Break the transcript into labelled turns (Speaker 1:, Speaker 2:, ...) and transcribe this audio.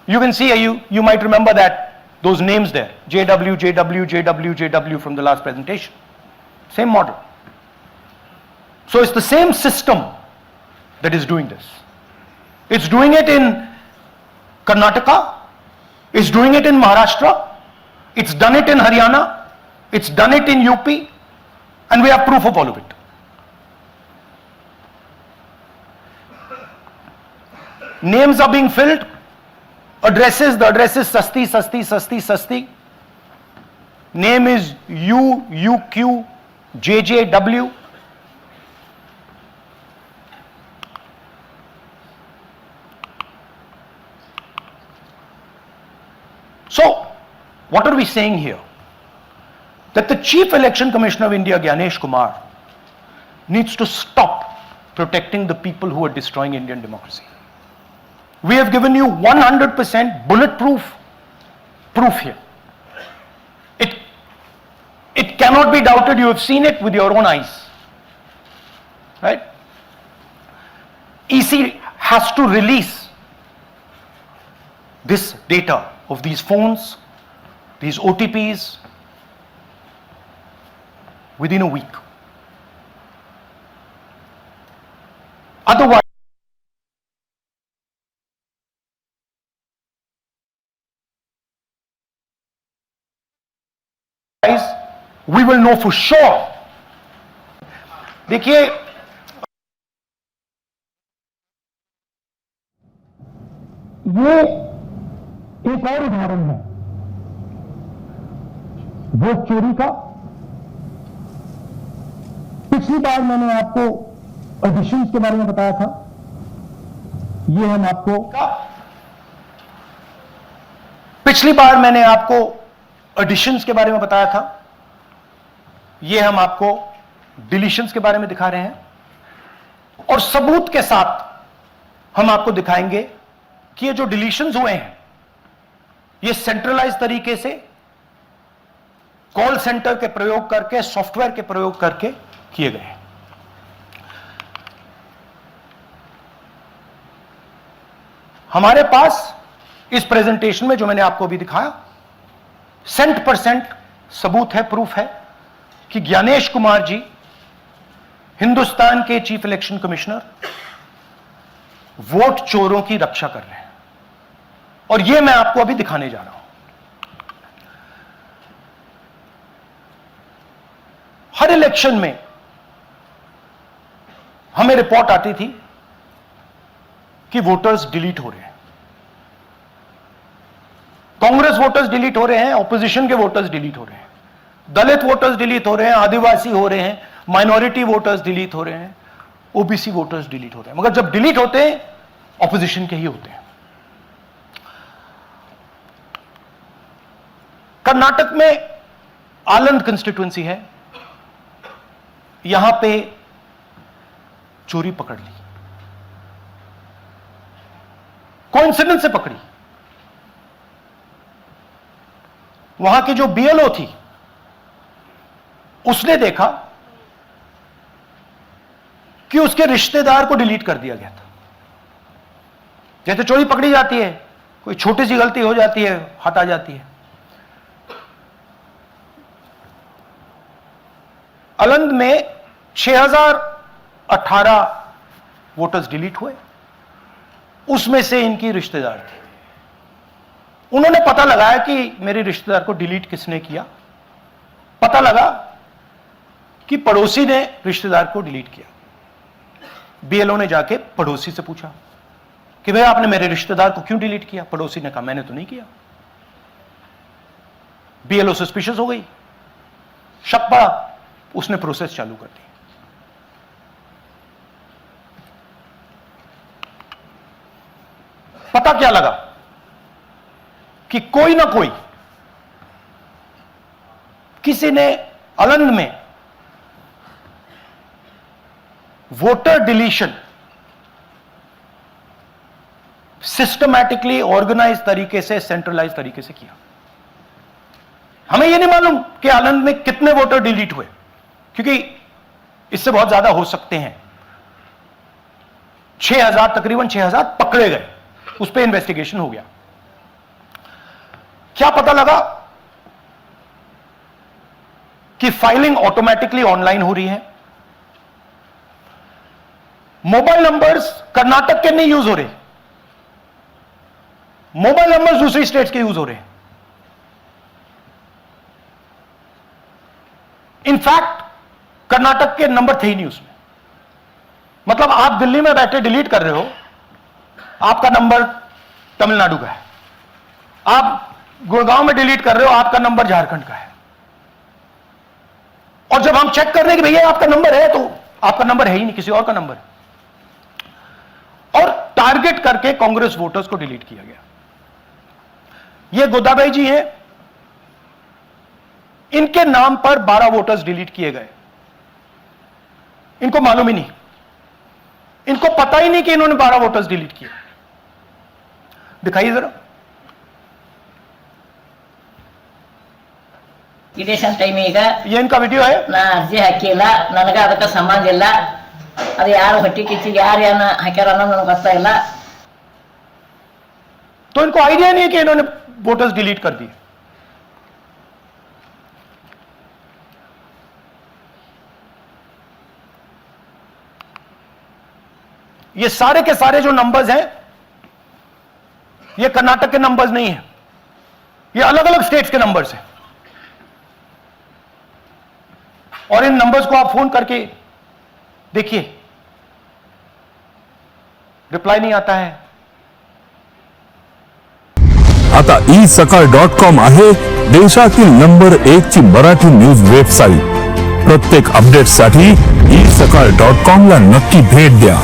Speaker 1: You can see, you might remember that, those names there, JW, JW, JW, JW from the last presentation. Same model. So it's the same system that is doing this. It's doing it in Karnataka, it's doing it in Maharashtra, it's done it in Haryana, it's done it in UP, and we have proof of all of it. Names are being filled, addresses, the address is Sasti, Sasti, Sasti, Sasti. Name is UQ, JJW. So, what are we saying here? That the Chief Election Commissioner of India, Gyanesh Kumar, needs to stop protecting the people who are destroying Indian democracy. We have given you 100% bulletproof proof here. It cannot be doubted. You have seen it with your own eyes. Right? EC has to release this data of these phones, these OTPs, within a week. Otherwise, we will know for sure. देखिए, ये एक और उदाहरण है vote चोरी का। पिछली बार मैंने आपको ऑडिशंस के बारे में बताया था, ये हम आपको पिछली बार मैंने आपको एडिशंस के बारे में बताया था, ये हम आपको डिलीशंस के बारे में दिखा रहे हैं, और सबूत के साथ हम आपको दिखाएंगे कि ये जो डिलीशंस हुए हैं ये सेंट्रलाइज तरीके से कॉल सेंटर के प्रयोग करके, सॉफ्टवेयर के प्रयोग करके किए गए हैं। हमारे पास इस प्रेजेंटेशन में जो मैंने आपको अभी दिखाया 100% सबूत है, प्रूफ है कि ज्ञानेश कुमार जी हिंदुस्तान के चीफ इलेक्शन कमिश्नर वोट चोरों की रक्षा कर रहे हैं, और यह मैं आपको अभी दिखाने जा रहा हूं। हर इलेक्शन में हमें रिपोर्ट आती थी कि वोटर्स डिलीट हो रहे हैं, कांग्रेस वोटर्स डिलीट हो रहे हैं, ऑपोजिशन के वोटर्स डिलीट हो रहे हैं, दलित वोटर्स डिलीट हो रहे हैं, आदिवासी हो रहे हैं, माइनॉरिटी वोटर्स डिलीट हो रहे हैं, ओबीसी वोटर्स डिलीट हो रहे हैं। मगर जब डिलीट होते हैं ऑपोजिशन के ही होते हैं। कर्नाटक में आलंद कंस्टिट्यूएंसी है, यहां पे चोरी पकड़ ली, कोइंसिडेंस से पकड़ी। वहां की जो बीएलओ थी उसने देखा कि उसके रिश्तेदार को डिलीट कर दिया गया था। जैसे चोरी पकड़ी जाती है, कोई छोटी सी गलती हो जाती है, हाथ आ जाती है। आलंद में 6018 वोटर्स डिलीट हुए, उसमें से इनकी रिश्तेदार थे। उन्होंने पता लगाया कि मेरे रिश्तेदार को डिलीट किसने किया। पता लगा कि पड़ोसी ने रिश्तेदार को डिलीट किया। बीएलओ ने जाके पड़ोसी से पूछा कि भाई आपने मेरे रिश्तेदार को क्यों डिलीट किया। पड़ोसी ने कहा मैंने तो नहीं किया। बीएलओ सस्पिशियस हो गई, शक पड़ा, उसने प्रोसेस चालू कर दी। पता क्या लगा कि कोई ना कोई, किसी ने आलंद में वोटर डिलीशन सिस्टमैटिकली ऑर्गेनाइज तरीके से, सेंट्रलाइज तरीके से किया। हमें यह नहीं मालूम कि आलंद में कितने वोटर डिलीट हुए, क्योंकि इससे बहुत ज्यादा हो सकते हैं। 6000, तकरीबन 6000 पकड़े गए, उस पर इन्वेस्टिगेशन हो गया। क्या पता लगा कि फाइलिंग ऑटोमेटिकली ऑनलाइन हो रही है। मोबाइल नंबर्स कर्नाटक के नहीं यूज हो रहे, मोबाइल नंबर्स दूसरी स्टेट्स के यूज हो रहे हैं। इनफैक्ट कर्नाटक के नंबर थे ही नहीं उसमें। मतलब आप दिल्ली में बैठे डिलीट कर रहे हो, आपका नंबर तमिलनाडु का है। आप गुड़गांव में डिलीट कर रहे हो, आपका नंबर झारखंड का है। और जब हम चेक कर रहे हैं कि भैया आपका नंबर है, तो आपका नंबर है ही नहीं, किसी और का नंबर है। और टारगेट करके कांग्रेस वोटर्स को डिलीट किया गया। ये गोदाबाई जी हैं, इनके नाम पर 12 वोटर्स डिलीट किए गए। इनको मालूम ही नहीं, इनको पता ही नहीं कि इन्होंने 12 वोटर्स डिलीट किए। दिखाइए जरा।
Speaker 2: ಇದೇಶನ್ ಟೈಮ್ ಈಗ
Speaker 1: ये इनका वीडियो है।
Speaker 2: ನಾ ಅರ್ಜಿ ಹಾಕಿಲ್ಲ, ನನಗೆ ಅದಕ್ಕೆ ಸಂಬಂಧ ಇಲ್ಲ। ಅದು ಯಾರು ಹೊಟ್ಟಿ ಕಿಚ್ಚಿಗೆ ಯಾರು ಏನ ಹಾಕ್ಯಾರ ಅನ್ನೋದು ನನಗೆ ಗೊತ್ತಾಗಿಲ್ಲ।
Speaker 1: तो इनको आइडिया नहीं है कि इन्होंने वोटर्स डिलीट कर दिए। ये सारे के सारे जो नंबर्स हैं, ये कर्नाटक के नंबर्स नहीं है, ये अलग अलग स्टेट्स के नंबर्स हैं। और इन नंबर्स को आप फोन करके देखिए, रिप्लाई नहीं आता है।
Speaker 3: आता isakal.com आहे देशातील नंबर 1 ची मराठी न्यूज वेबसाईट। प्रत्येक अपडेटसाठी isakal.com ला नक्की भेट द्या।